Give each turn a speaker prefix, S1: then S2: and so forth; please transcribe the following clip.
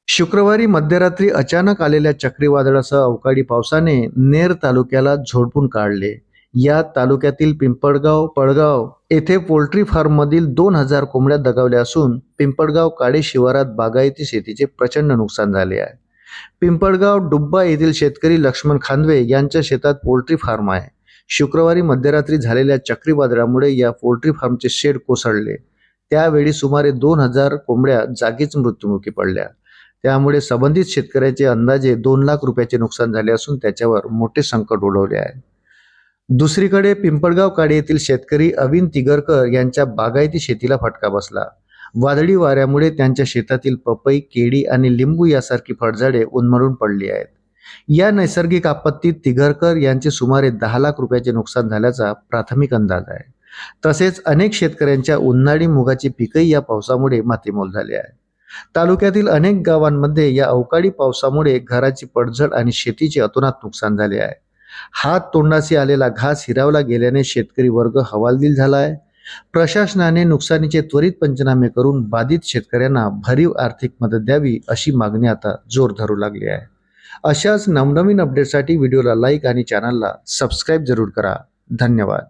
S1: शुक्रवारी मध्यरात्री अचानक आलेल्या चक्रीवादळासह अवकाळी पावसाने नेर तालुक्याला झोडपून काढले. या तालुक्यातील पिंपळगाव, पळगाव येथे पोल्ट्री फार्ममधील 2000 कोंबड्या दगावल्या असून पिंपळगाव काळे शिवारात बागायती शेतीचे प्रचंड नुकसान झाले आहे. पिंपळगाव डुब्बा येथील शेतकरी लक्ष्मण खांदवे यांच्या शेतात पोल्ट्री फार्म आहे. शुक्रवारी मध्यरात्री झालेल्या चक्रीवादळामुळे या पोल्ट्री फार्मचे शेड कोसळले. त्यावेळी सुमारे 2000 कोंबड्या जागीच मृत्युमुखी पडल्या. त्यामुळे संबंधित शेतकऱ्याचे अंदाजे 2 लाख रुपयाचे नुकसान झाले असून त्याच्यावर मोठे संकट ओढवले आहे. दुसरीकडे पिंपळगाव काळे येथील शेतकरी अविन तिगरकर यांच्या बागायती शेतीला फटका बसला. वादळी वाऱ्यामुळे त्यांच्या शेतातील पपई, केळी आणि लिंबू यासारखी फळझाडे उन्मळून पडली आहेत. या नैसर्गिक आपत्तीत तिगरकर यांचे सुमारे 10 लाख रुपयाचे नुकसान झाल्याचा प्राथमिक अंदाज आहे. तसेच अनेक शेतकऱ्यांच्या उन्हाळी मुगाची पिकही या पावसामुळे मातीमोल झाली आहे. तालुक्यातील अनेक गावांमध्ये या अवकाळी पावसामुळे घराची पडझड आणि शेतीचे अतोनात नुकसान झाले आहे. हात तोंडाशी आलेला घास हिरावला गेल्याने शेतकरी वर्ग हवालदिल झाला आहे. प्रशासनाने नुकसानीचे त्वरित पंचनामे करून बाधित शेतकऱ्यांना भरीव आर्थिक मदत द्यावी अशी मागणी आता जोर धरू लागली आहे. अशाच नवनवीन अपडेटसाठी व्हिडिओला लाईक आणि चॅनलला सबस्क्राईब जरूर करा. धन्यवाद.